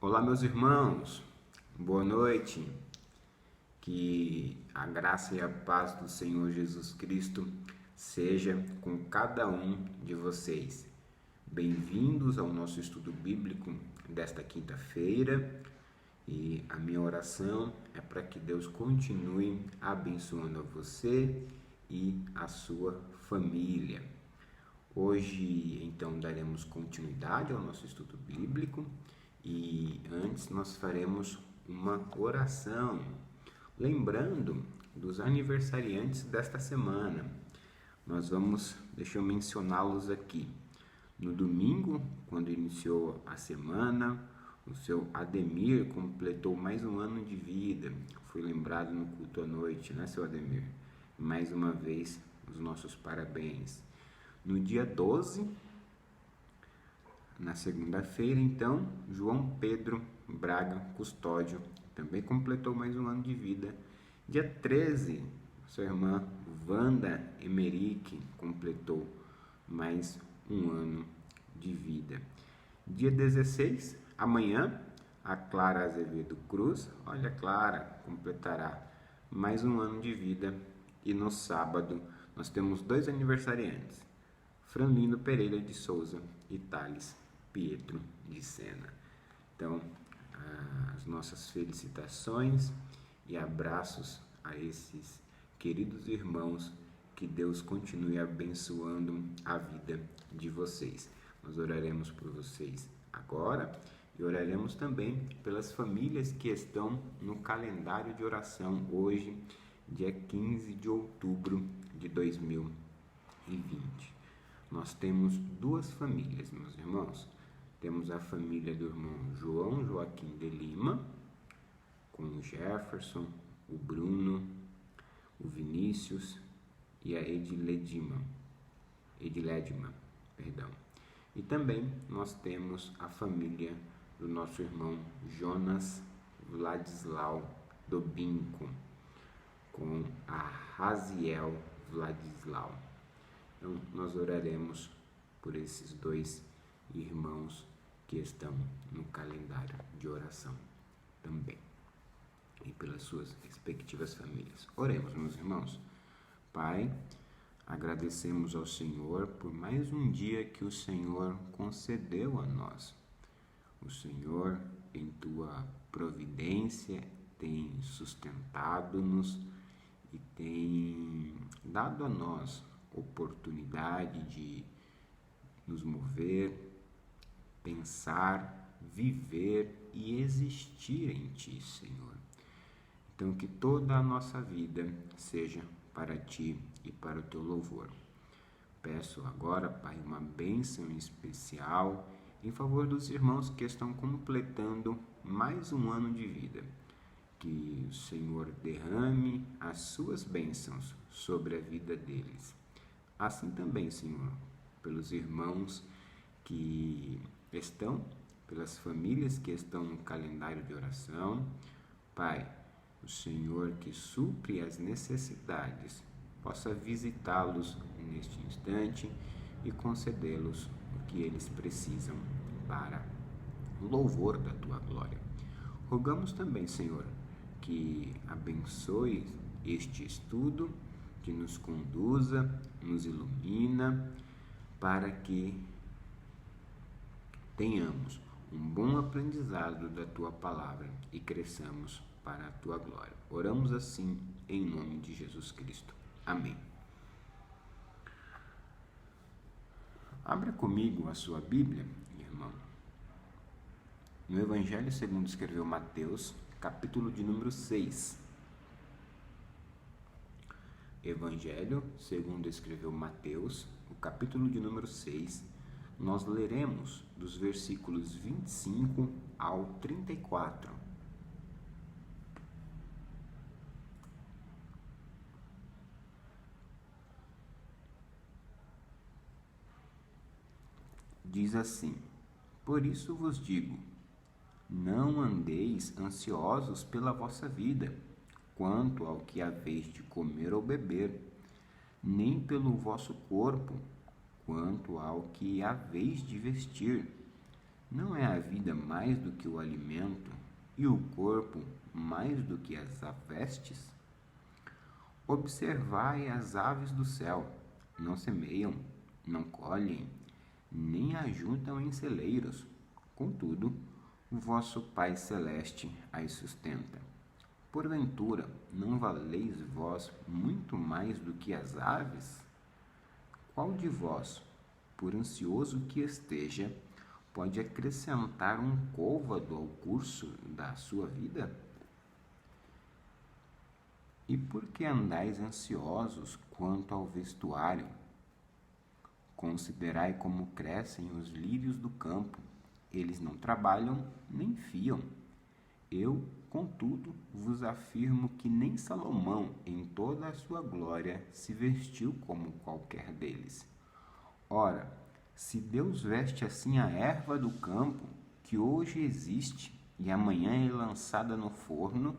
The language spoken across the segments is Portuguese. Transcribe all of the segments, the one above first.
Olá, meus irmãos, boa noite. Que a graça e a paz do Senhor Jesus Cristo seja com cada um de vocês. Bem-vindos ao nosso estudo bíblico desta quinta-feira e a minha oração é para que Deus continue abençoando a você e a sua família. Hoje, então, daremos continuidade ao nosso estudo bíblico e antes nós faremos uma oração, lembrando dos aniversariantes desta semana. Deixa eu mencioná-los aqui. No domingo, quando iniciou a semana, o seu Ademir completou mais um ano de vida. Foi lembrado no culto à noite, né, seu Ademir? Mais uma vez, os nossos parabéns. No dia 12, na segunda-feira, então, João Pedro Braga Custódio também completou mais um ano de vida. Dia 13, sua irmã Wanda Emerick completou mais um ano de vida. Dia 16, amanhã, a Clara Azevedo Cruz, olha, Clara completará mais um ano de vida. E no sábado, nós temos dois aniversariantes, Franlino Pereira de Souza e Thales Pietro de Sena. Então, as nossas felicitações e abraços a esses queridos irmãos, que Deus continue abençoando a vida de vocês. Nós oraremos por vocês agora e oraremos também pelas famílias que estão no calendário de oração hoje, dia 15 de outubro de 2020. Nós temos duas famílias, meus irmãos. Temos a família do irmão João Joaquim de Lima, com o Jefferson, o Bruno, o Vinícius e a Ediledima, perdão. E também nós temos a família do nosso irmão Jonas Vladislau Dobinco, com a Raziel Vladislau. Então, nós oraremos por esses dois irmãos que estão no calendário de oração também, e pelas suas respectivas famílias. Oremos, meus irmãos. Pai, agradecemos ao Senhor por mais um dia que o Senhor concedeu a nós. O Senhor, em tua providência, tem sustentado-nos e tem dado a nós oportunidade de nos mover, pensar, viver e existir em Ti, Senhor. Então, que toda a nossa vida seja para Ti e para o Teu louvor. Peço agora, Pai, uma bênção especial em favor dos irmãos que estão completando mais um ano de vida. Que o Senhor derrame as suas bênçãos sobre a vida deles. Assim também, Senhor, pelos irmãos que estão, pelas famílias que estão no calendário de oração. Pai, o Senhor que supre as necessidades, possa visitá-los neste instante e concedê-los o que eles precisam para o louvor da Tua glória. Rogamos também, Senhor, que abençoe este estudo, que nos conduza, nos ilumina, para que tenhamos um bom aprendizado da Tua palavra e cresçamos para a Tua glória. Oramos assim em nome de Jesus Cristo. Amém. Abra comigo a sua Bíblia, irmão, no Evangelho segundo escreveu Mateus, capítulo de número 6. Evangelho segundo escreveu Mateus, o capítulo de número 6, nós leremos dos versículos 25 ao 34. Diz assim: Por isso vos digo, não andeis ansiosos pela vossa vida, quanto ao que haveis de comer ou beber, nem pelo vosso corpo, quanto ao que haveis de vestir. Não é a vida mais do que o alimento e o corpo mais do que as vestes? Observai as aves do céu, não semeiam, não colhem, nem ajuntam em celeiros. Contudo, o vosso Pai Celeste as sustenta. Porventura, não valeis vós muito mais do que as aves? Qual de vós, por ansioso que esteja, pode acrescentar um côvado ao curso da sua vida? E por que andais ansiosos quanto ao vestuário? Considerai como crescem os lírios do campo. Eles não trabalham nem fiam. Eu, contudo, vos afirmo que nem Salomão, em toda a sua glória, se vestiu como qualquer deles. Ora, se Deus veste assim a erva do campo, que hoje existe e amanhã é lançada no forno,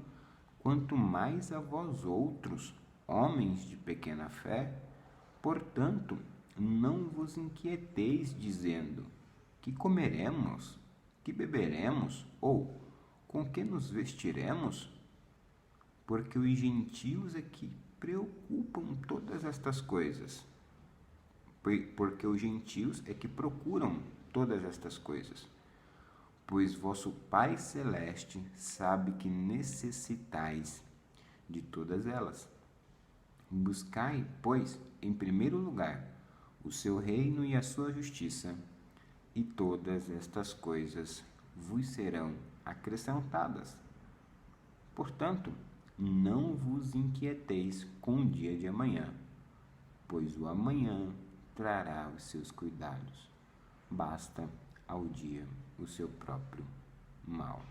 quanto mais a vós outros, homens de pequena fé. Portanto, não vos inquieteis dizendo: que comeremos, que beberemos, ou com que nos vestiremos? Porque os gentios é que preocupam todas estas coisas. Porque os gentios é que procuram todas estas coisas. Pois vosso Pai Celeste sabe que necessitais de todas elas. Buscai, pois, em primeiro lugar, o seu reino e a sua justiça, e todas estas coisas vos serão acrescentadas. Portanto, não vos inquieteis com o dia de amanhã, pois o amanhã trará os seus cuidados. Basta ao dia o seu próprio mal.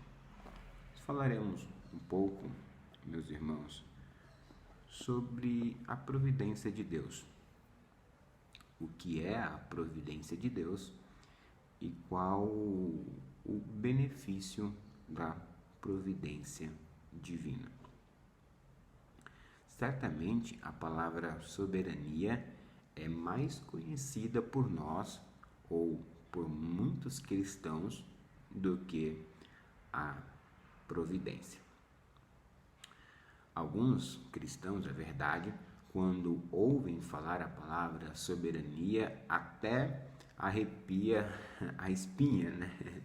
Falaremos um pouco, meus irmãos, sobre a providência de Deus. O que é a providência de Deus e qual o benefício da providência divina. Certamente a palavra soberania é mais conhecida por nós ou por muitos cristãos do que a providência. Alguns cristãos, é verdade, quando ouvem falar a palavra soberania, até arrepia a espinha, né?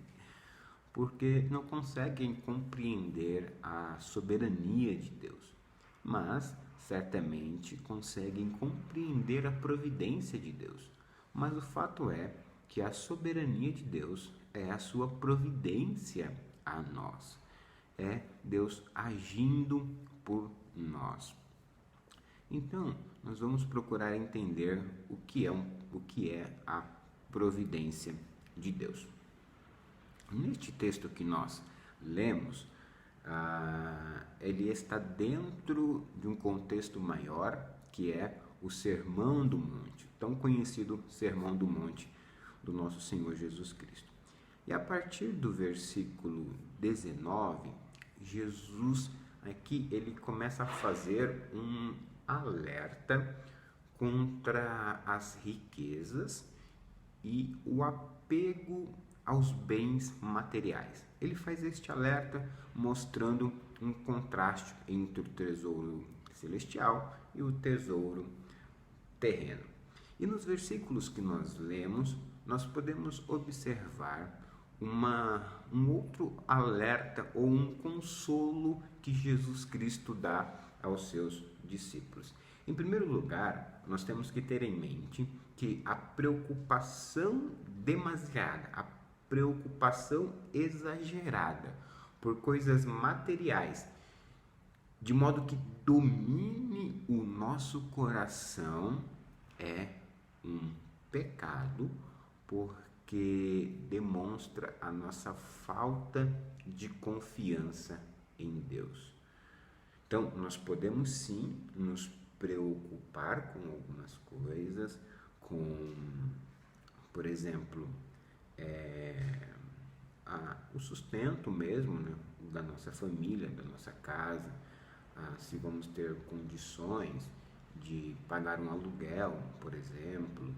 Porque não conseguem compreender a soberania de Deus, mas certamente conseguem compreender a providência de Deus. Mas o fato é que a soberania de Deus é a sua providência a nós. É Deus agindo por nós. Então, nós vamos procurar entender o que é a providência de Deus. Neste texto que nós lemos, ele está dentro de um contexto maior, que é o Sermão do Monte, tão conhecido Sermão do Monte do nosso Senhor Jesus Cristo. E a partir do versículo 19, Jesus aqui ele começa a fazer um alerta contra as riquezas e o apego aos bens materiais. Ele faz este alerta mostrando um contraste entre o tesouro celestial e o tesouro terreno. E nos versículos que nós lemos, nós podemos observar um outro alerta ou um consolo que Jesus Cristo dá aos seus discípulos. Em primeiro lugar, nós temos que ter em mente que a preocupação demasiada, a preocupação exagerada por coisas materiais, de modo que domine o nosso coração, é um pecado, porque demonstra a nossa falta de confiança em Deus. Então, nós podemos sim nos preocupar com algumas coisas, por exemplo, o sustento mesmo, né, da nossa família, da nossa casa, se vamos ter condições de pagar um aluguel, por exemplo,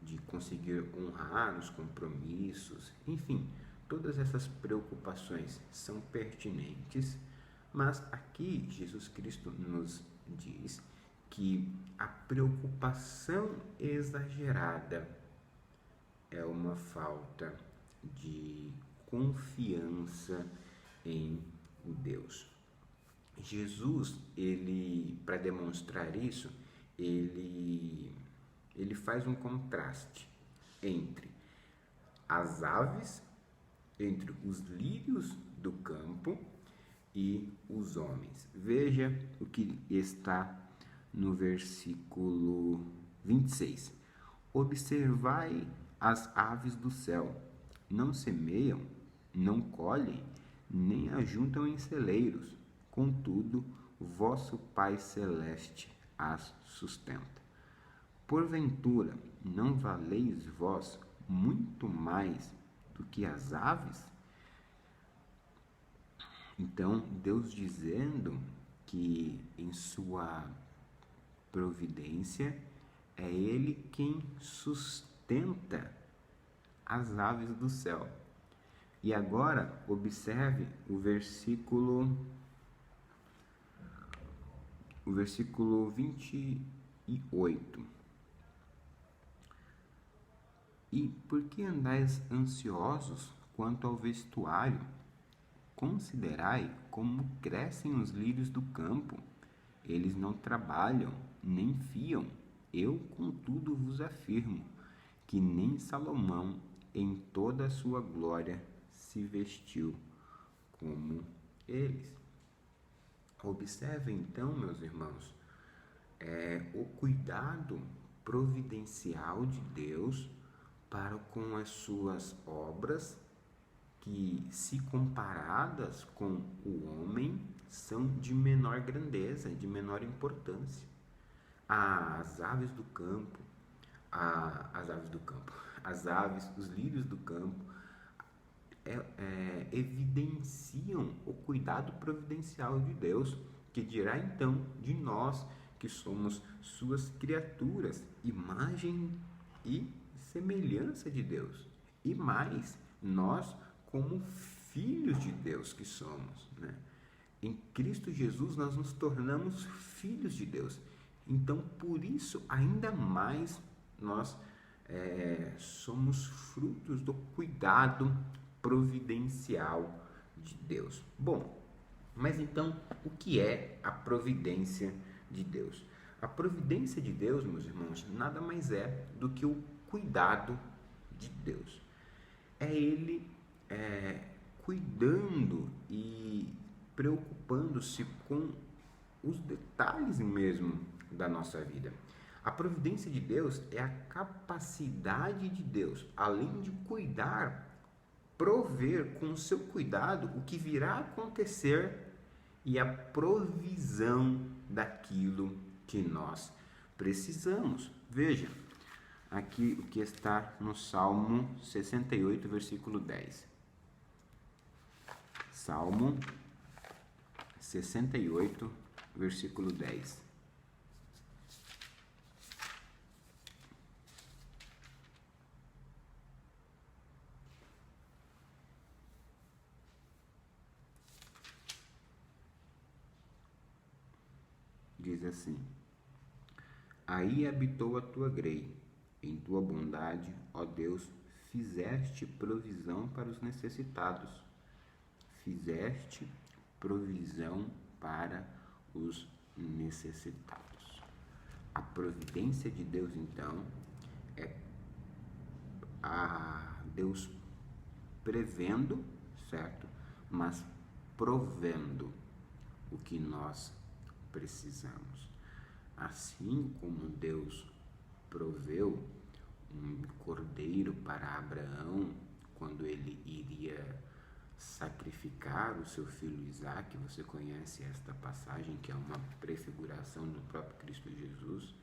de conseguir honrar os compromissos, enfim, todas essas preocupações são pertinentes, mas aqui Jesus Cristo nos diz que a preocupação exagerada é uma falta de confiança em Deus. Jesus, ele, para demonstrar isso, ele faz um contraste entre as aves, entre os lírios do campo e os homens. Veja o que está no versículo 26. Observai as aves do céu, não semeiam, não colhem, nem ajuntam em celeiros, contudo, vosso Pai Celeste as sustenta. Porventura, não valeis vós muito mais do que as aves? Então, Deus dizendo que em sua providência é Ele quem sustenta as aves do céu. E agora, observe o versículo 28. E por que andais ansiosos quanto ao vestuário? Considerai como crescem os lírios do campo. Eles não trabalham, nem fiam. Eu, contudo, vos afirmo que nem Salomão, em toda a sua glória, se vestiu como eles. Observe então, meus irmãos, o cuidado providencial de Deus para com as suas obras, que, se comparadas com o homem, são de menor grandeza, de menor importância. As aves do campo, as aves, os lírios do campo, evidenciam o cuidado providencial de Deus, que dirá então de nós, que somos suas criaturas, imagem e semelhança de Deus. E mais, nós como filhos de Deus que somos, né? Em Cristo Jesus nós nos tornamos filhos de Deus. Então, por isso, ainda mais nós somos frutos do cuidado providencial de Deus. Bom, mas então, o que é a providência de Deus? A providência de Deus, meus irmãos, nada mais é do que o cuidado de Deus. É Ele cuidando e preocupando-se com os detalhes mesmo da nossa vida. A providência de Deus é a capacidade de Deus, além de cuidar, prover com o seu cuidado o que virá a acontecer e a provisão daquilo que nós precisamos. Veja, aqui o que está no Salmo 68, versículo 10. Salmo 68, versículo 10. Diz assim: aí habitou a tua grei, em tua bondade, ó Deus, fizeste provisão para os necessitados. Fizeste provisão para os necessitados. A providência de Deus, então, é a Deus prevendo, certo? Mas provendo o que nós precisamos. Assim como Deus proveu um cordeiro para Abraão quando ele iria sacrificar o seu filho Isaque, você conhece esta passagem que é uma prefiguração do próprio Cristo Jesus,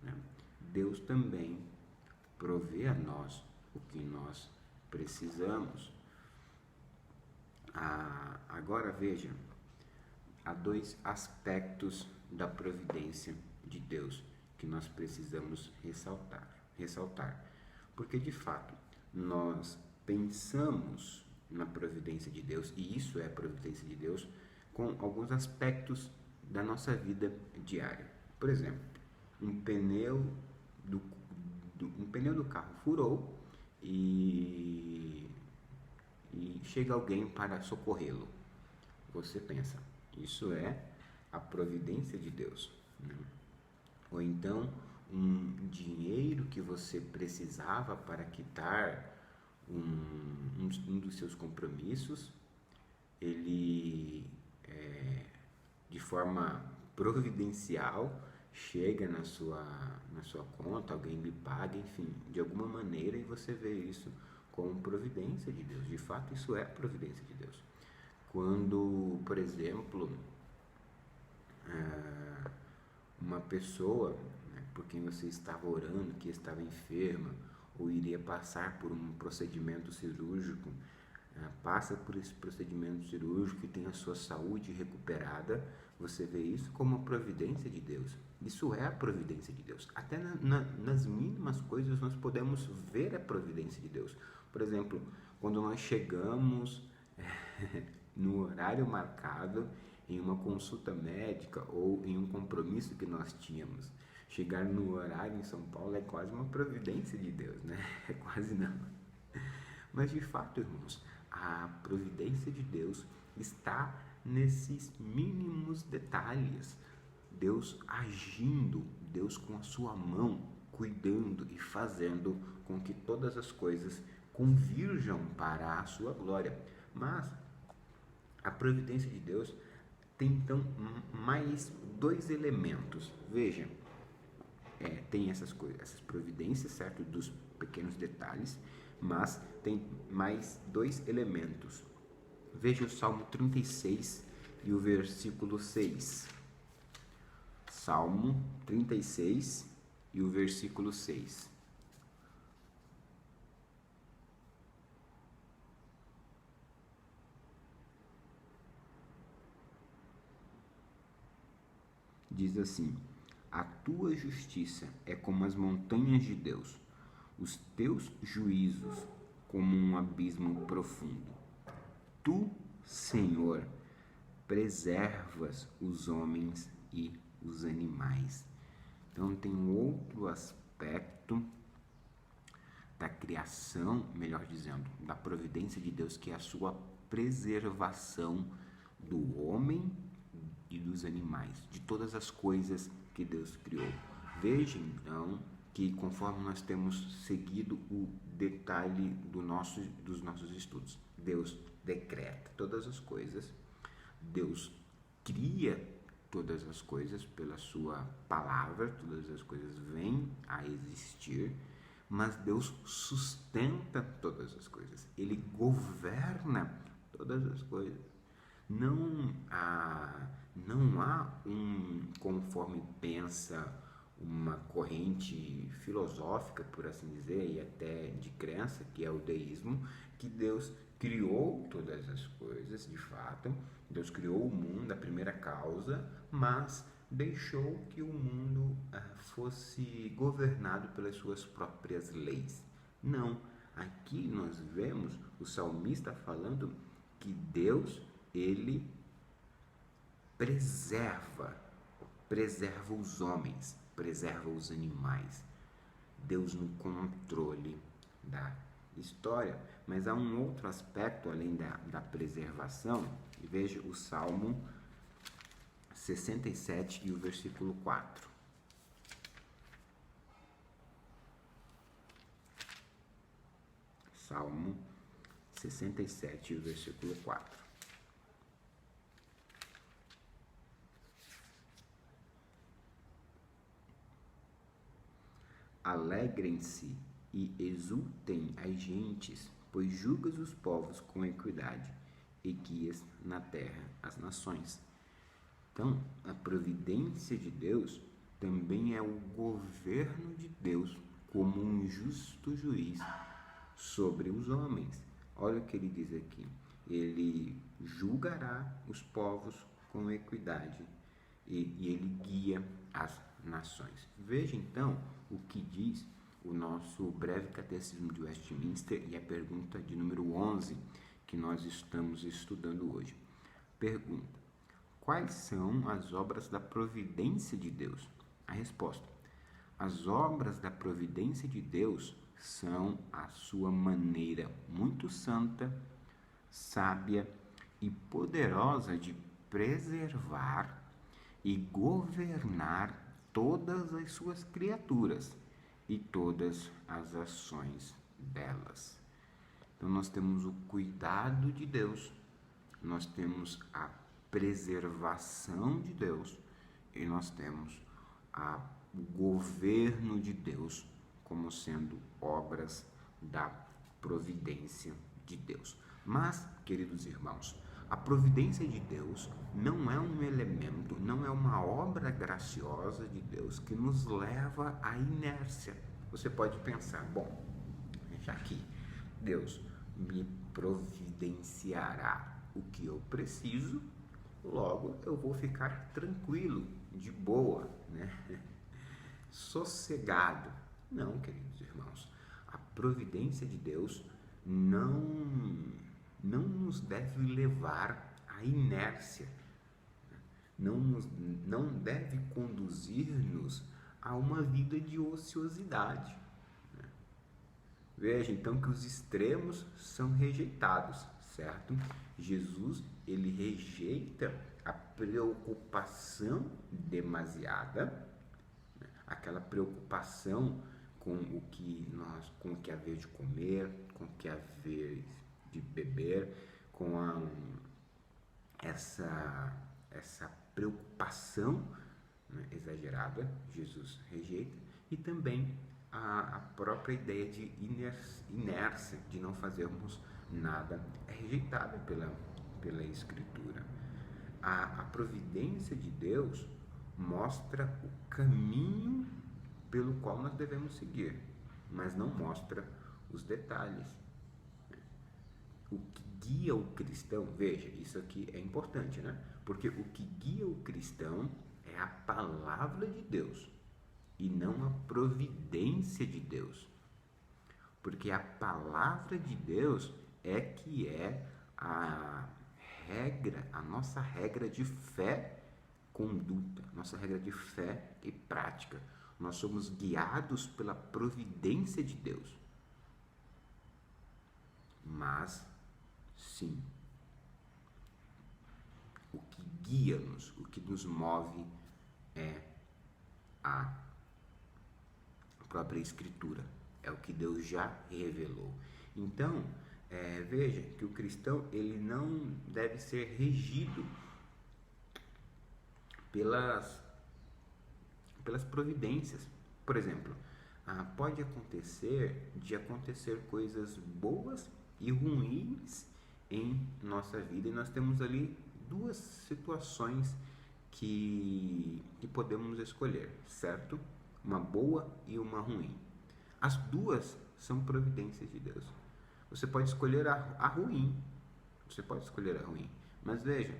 né? Deus também provê a nós o que nós precisamos. Agora veja, há dois aspectos da providência de Deus que nós precisamos ressaltar. Porque de fato nós pensamos na providência de Deus, e isso é a providência de Deus, com alguns aspectos da nossa vida diária. Por exemplo, um pneu do, um pneu do carro furou e chega alguém para socorrê-lo. Você pensa, isso é a providência de Deus, né? Ou então um dinheiro que você precisava para quitar um dos seus compromissos, ele de forma providencial chega na sua conta, alguém lhe paga, enfim, de alguma maneira, e você vê isso como providência de Deus. De fato, isso é a providência de Deus. Quando, por exemplo, uma pessoa, né, por quem você estava orando, que estava enferma ou iria passar por um procedimento cirúrgico, passa por esse procedimento cirúrgico e tem a sua saúde recuperada, você vê isso como a providência de Deus. Isso é a providência de Deus. Até nas mínimas coisas nós podemos ver a providência de Deus. Por exemplo, quando nós chegamos no horário marcado em uma consulta médica ou em um compromisso que nós tínhamos. Chegar no horário em São Paulo é quase uma providência de Deus, né? É quase não. Mas de fato, irmãos, a providência de Deus está nesses mínimos detalhes. Deus agindo, Deus com a sua mão, cuidando e fazendo com que todas as coisas convirjam para a sua glória. Mas a providência de Deus tem então mais dois elementos. Veja, tem essas coisas, essas providências, certo, dos pequenos detalhes, mas tem mais dois elementos. Veja o Salmo 36 e o versículo 6. Salmo 36 e o versículo 6. Diz assim: a tua justiça é como as montanhas de Deus, os teus juízos como um abismo profundo. Tu, Senhor, preservas os homens e os animais. Então tem um outro aspecto da criação, melhor dizendo, da providência de Deus, que é a sua preservação do homem e dos animais, de todas as coisas que Deus criou. Veja então que conforme nós temos seguido o detalhe dos nossos estudos, Deus decreta todas as coisas, Deus cria todas as coisas pela sua palavra, todas as coisas vêm a existir, mas Deus sustenta todas as coisas, Ele governa todas as coisas. Não há conforme pensa uma corrente filosófica, por assim dizer, e até de crença, que é o deísmo, que Deus criou todas as coisas, de fato, Deus criou o mundo, a primeira causa, mas deixou que o mundo fosse governado pelas suas próprias leis. Não, aqui nós vemos o salmista falando que Deus, ele preserva os homens, preserva os animais. Deus no controle da história. Mas há um outro aspecto além da preservação. Veja o Salmo 67 e o versículo 4. Salmo 67 e o versículo 4. Alegrem-se e exultem as gentes, pois julgas os povos com equidade e guias na terra as nações. Então, a providência de Deus também é o governo de Deus como um justo juiz sobre os homens. Olha o que ele diz aqui: ele julgará os povos com equidade e ele guia as nações. Veja então o que diz o nosso breve catecismo de Westminster e a pergunta de número 11 que nós estamos estudando hoje. Pergunta: quais são as obras da providência de Deus? A resposta: as obras da providência de Deus são a sua maneira muito santa, sábia e poderosa de preservar e governar todas as suas criaturas e todas as ações delas. Então nós temos o cuidado de Deus, nós temos a preservação de Deus e nós temos o governo de Deus como sendo obras da providência de Deus. Mas, queridos irmãos, a providência de Deus não é um elemento, não é uma obra graciosa de Deus que nos leva à inércia. Você pode pensar, bom, já que Deus me providenciará o que eu preciso, logo eu vou ficar tranquilo, de boa, né? Sossegado. Não, queridos irmãos, a providência de Deus não nos deve levar à inércia, não deve conduzir-nos a uma vida de ociosidade. Veja então que os extremos são rejeitados, certo? Jesus, ele rejeita a preocupação demasiada, aquela preocupação com o que haver de comer, com o que haver de beber, com essa preocupação, né, exagerada, Jesus rejeita, e também a própria ideia de inércia, de não fazermos nada, é rejeitada pela Escritura. A providência de Deus mostra o caminho pelo qual nós devemos seguir, mas não mostra os detalhes. O que guia o cristão, veja, isso aqui é importante, né? Porque o que guia o cristão é a palavra de Deus e não a providência de Deus. Porque a palavra de Deus é que é a regra, a nossa regra de fé, conduta, nossa regra de fé e prática. Nós somos guiados pela providência de Deus. Mas, sim, o que guia-nos, o que nos move é a própria Escritura, é o que Deus já revelou. Então, veja que o cristão ele não deve ser regido pelas providências. Por exemplo, pode acontecer coisas boas e ruins em nossa vida, e nós temos ali duas situações que podemos escolher, certo? Uma boa e uma ruim. As duas são providências de Deus. Você pode escolher a ruim, mas veja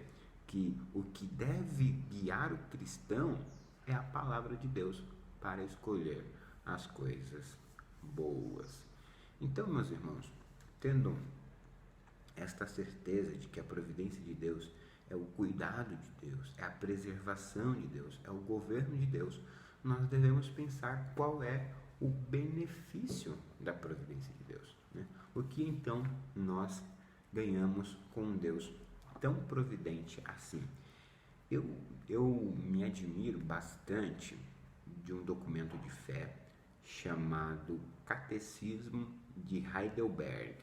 que o que deve guiar o cristão é a palavra de Deus para escolher as coisas boas. Então, meus irmãos, tendo esta certeza de que a providência de Deus é o cuidado de Deus, é a preservação de Deus, é o governo de Deus, nós devemos pensar qual é o benefício da providência de Deus, né? O que então nós ganhamos com um Deus tão providente assim? Eu me admiro bastante de um documento de fé chamado Catecismo de Heidelberg.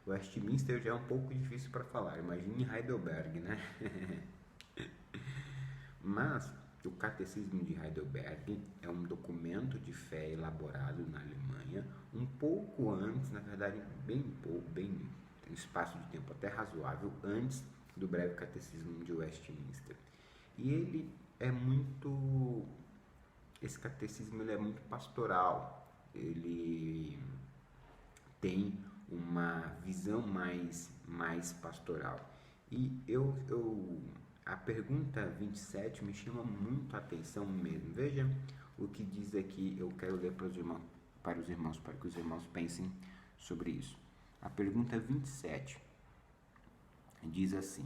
Westminster já é um pouco difícil para falar, imagine Heidelberg, né? Mas o Catecismo de Heidelberg é um documento de fé elaborado na Alemanha um pouco antes, na verdade bem um espaço de tempo até razoável antes do breve catecismo de Westminster. E esse catecismo ele é muito pastoral, ele tem uma visão mais pastoral. E a pergunta 27 me chama muito a atenção mesmo. Veja o que diz aqui, eu quero ler para os irmãos, para que os irmãos pensem sobre isso. A pergunta 27 diz assim: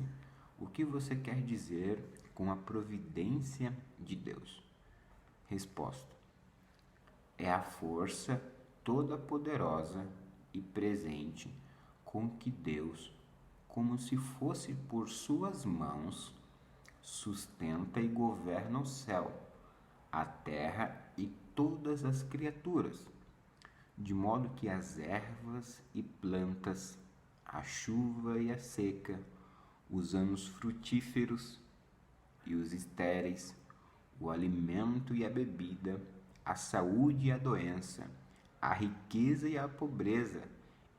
o que você quer dizer com a providência de Deus? Resposta: é a força toda poderosa e presente com que Deus, como se fosse por suas mãos, sustenta e governa o céu, a terra e todas as criaturas, de modo que as ervas e plantas, a chuva e a seca, os anos frutíferos e os estéreis, o alimento e a bebida, a saúde e a doença, a riqueza e a pobreza,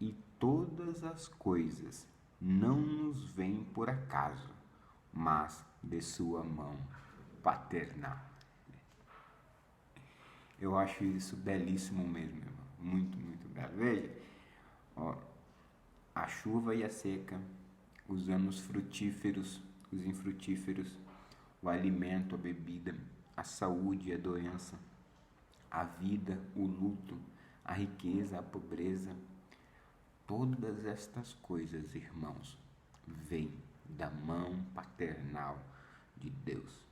e todas as coisas não nos vêm por acaso, mas de sua mão paternal. Eu acho isso belíssimo mesmo, irmão. Muito, muito belo. Veja, ó, a chuva e a seca, os anos frutíferos, os infrutíferos, o alimento, a bebida, a saúde e a doença, a vida, o luto, a riqueza, a pobreza. Todas estas coisas, irmãos, vêm da mão paternal de Deus.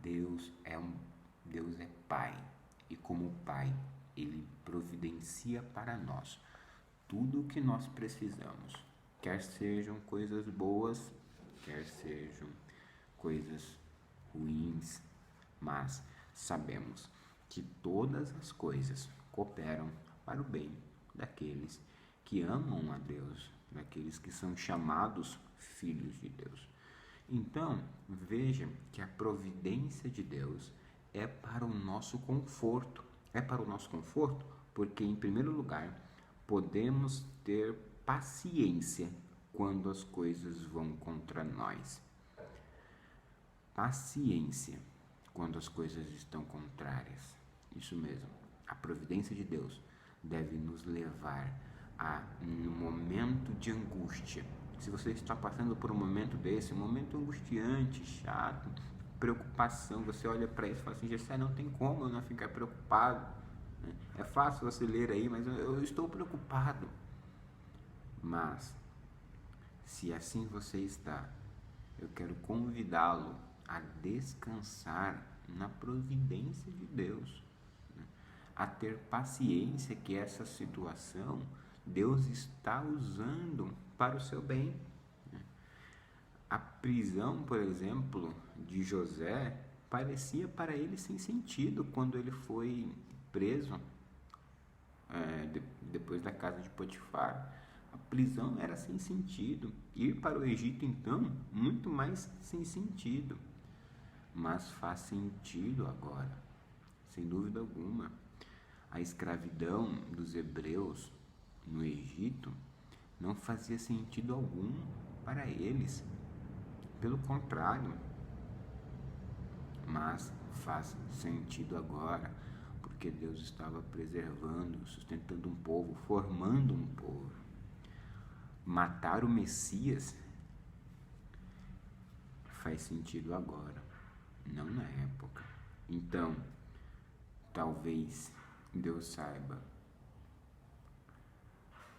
Deus é Pai, e como Pai, Ele providencia para nós tudo o que nós precisamos, quer sejam coisas boas, quer sejam coisas ruins, mas sabemos que todas as coisas cooperam para o bem daqueles que amam a Deus, daqueles que são chamados filhos de Deus. Então, veja que a providência de Deus é para o nosso conforto. É para o nosso conforto porque, em primeiro lugar, podemos ter paciência quando as coisas vão contra nós. Paciência quando as coisas estão contrárias. Isso mesmo. A providência de Deus deve nos levar a, no momento de angústia, se você está passando por um momento desse, um momento angustiante, chato, preocupação, você olha para isso e fala assim: Gessé, não tem como eu não ficar preocupado. É fácil você ler aí, mas eu estou preocupado. Mas, se assim você está, eu quero convidá-lo a descansar na providência de Deus, a ter paciência que essa situação Deus está usando para o seu bem. A prisão, por exemplo, de José parecia para ele sem sentido quando ele foi preso depois da casa de Potifar. A prisão era sem sentido. Ir para o Egito, então, muito mais sem sentido. Mas faz sentido agora, sem dúvida alguma. A escravidão dos hebreus no Egito não fazia sentido algum para eles. Pelo contrário, mas faz sentido agora, porque Deus estava preservando, sustentando um povo, formando um povo. Matar o Messias faz sentido agora, não na época. Então, talvez Deus saiba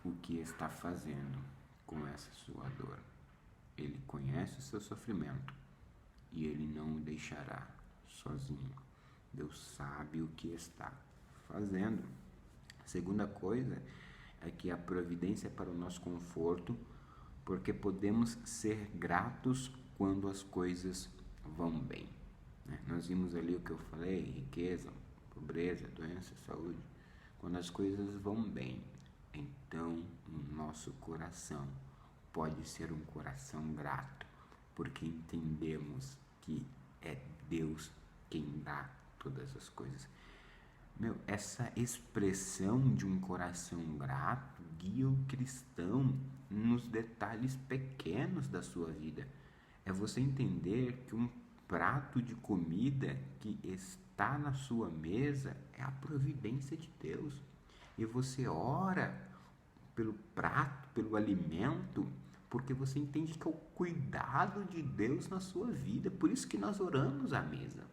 o que está fazendo com essa sua dor. Ele conhece o seu sofrimento e Ele não o deixará sozinho. Deus sabe o que está fazendo. A segunda coisa é que a providência é para o nosso conforto, porque podemos ser gratos quando as coisas vão bem. Nós vimos ali o que eu falei: riqueza, pobreza, doença, saúde. Quando as coisas vão bem, então o nosso coração pode ser um coração grato, porque entendemos que é Deus quem dá todas as coisas. Essa expressão de um coração grato guia o cristão nos detalhes pequenos da sua vida. É você entender que um prato de comida que está na sua mesa é a providência de Deus. E você ora pelo prato, pelo alimento, porque você entende que é o cuidado de Deus na sua vida. Por isso que nós oramos à mesa.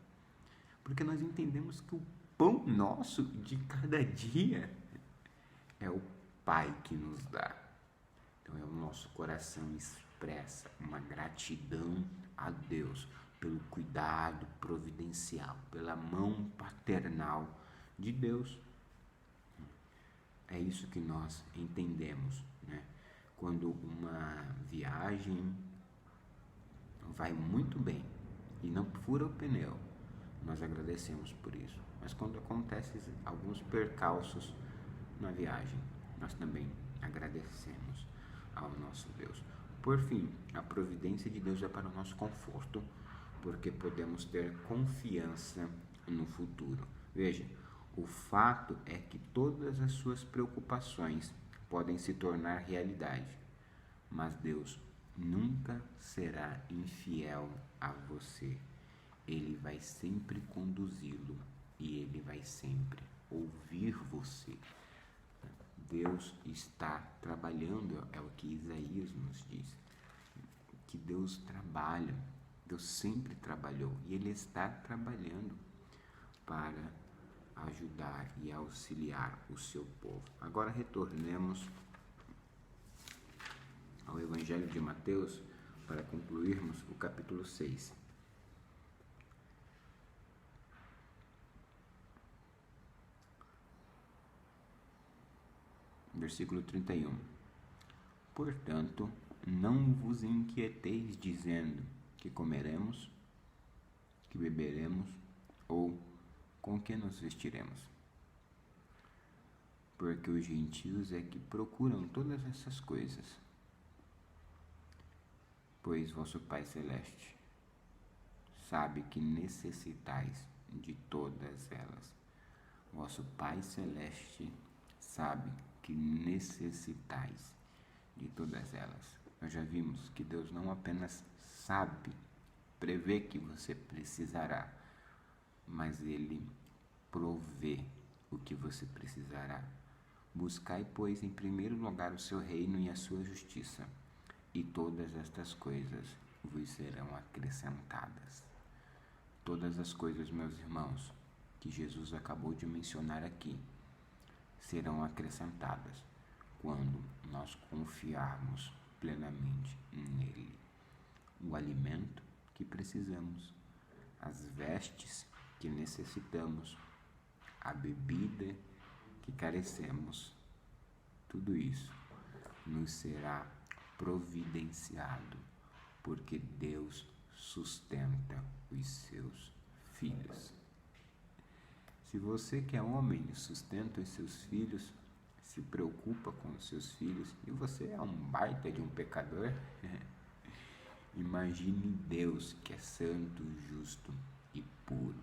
Porque nós entendemos que o pão nosso de cada dia é o Pai que nos dá. Então é o nosso coração expressa uma gratidão a Deus pelo cuidado providencial, pela mão paternal de Deus. É isso que nós entendemos, né? Quando uma viagem vai muito bem e não fura o pneu, nós agradecemos por isso. Mas quando acontecem alguns percalços na viagem, nós também agradecemos ao nosso Deus. Por fim, a providência de Deus é para o nosso conforto, porque podemos ter confiança no futuro. Veja, o fato é que todas as suas preocupações podem se tornar realidade, mas Deus nunca será infiel a você. Ele vai sempre conduzi-lo e ele vai sempre ouvir você. Deus está trabalhando, é o que Isaías nos diz, que Deus trabalha, Deus sempre trabalhou e Ele está trabalhando para ajudar e auxiliar o seu povo. Agora retornemos ao Evangelho de Mateus para concluirmos o capítulo 6. Versículo 31. Portanto, não vos inquieteis dizendo que comeremos, que beberemos ou com que nos vestiremos. Porque os gentios é que procuram todas essas coisas. Pois vosso Pai Celeste sabe que necessitais de todas elas. Vosso Pai Celeste sabe que necessitais de todas elas. Nós já vimos que Deus não apenas sabe, prevê que você precisará, mas Ele provê o que você precisará. Buscai, pois, em primeiro lugar o seu reino e a sua justiça, e todas estas coisas vos serão acrescentadas. Todas as coisas, meus irmãos, que Jesus acabou de mencionar aqui, serão acrescentadas quando nós confiarmos plenamente nele. O alimento que precisamos, as vestes que necessitamos, a bebida que carecemos, tudo isso nos será providenciado, porque Deus sustenta os seus filhos. Se você que é homem sustenta os seus filhos, se preocupa com os seus filhos, e você é um baita de um pecador, imagine Deus que é santo, justo e puro.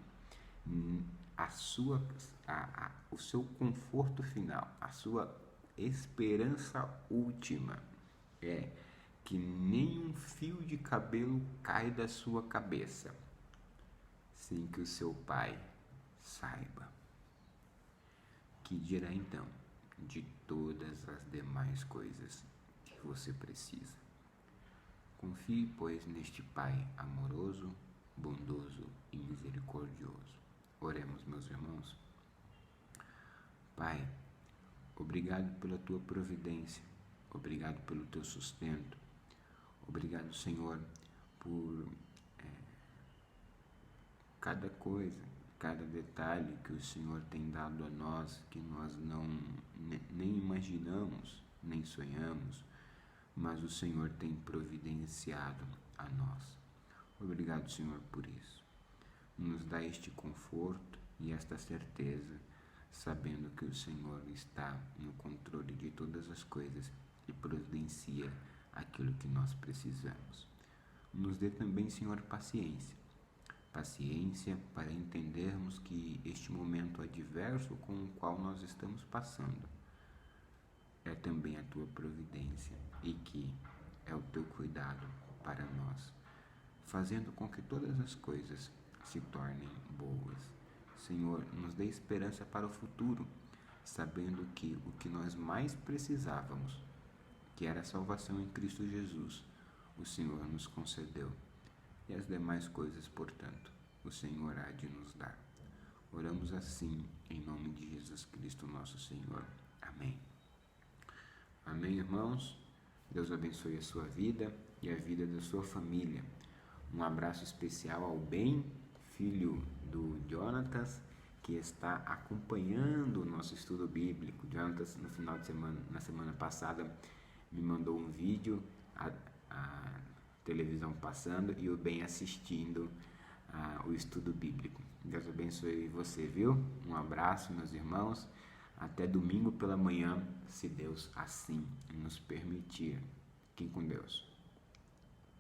O seu conforto final, a sua esperança última é que nenhum fio de cabelo cai da sua cabeça sem que o seu pai saiba. Que dirá então de todas as demais coisas que você precisa? Confie, pois, neste Pai amoroso, bondoso e misericordioso. Oremos, meus irmãos. Pai, obrigado pela tua providência, obrigado pelo teu sustento, obrigado, Senhor, por cada coisa, cada detalhe que o Senhor tem dado a nós, que nós não nem imaginamos, nem sonhamos, mas o Senhor tem providenciado a nós. Obrigado, Senhor, por isso. Nos dá este conforto e esta certeza, sabendo que o Senhor está no controle de todas as coisas e providencia aquilo que nós precisamos. Nos dê também, Senhor, paciência para entendermos que este momento adverso com o qual nós estamos passando é também a tua providência e que é o teu cuidado para nós, fazendo com que todas as coisas se tornem boas. Senhor, nos dê esperança para o futuro, sabendo que o que nós mais precisávamos, que era a salvação em Cristo Jesus, o Senhor nos concedeu. E as demais coisas, portanto, o Senhor há de nos dar. Oramos assim, em nome de Jesus Cristo, nosso Senhor. Amém. Amém, irmãos? Deus abençoe a sua vida e a vida da sua família. Um abraço especial ao Ben, filho do Jonatas, que está acompanhando o nosso estudo bíblico. Jonatas, no final de semana, na semana passada, me mandou um vídeo, a televisão passando e o Ben assistindo o estudo bíblico. Deus abençoe você, viu? Um abraço, meus irmãos. Até domingo pela manhã, se Deus assim nos permitir. Fiquem com Deus.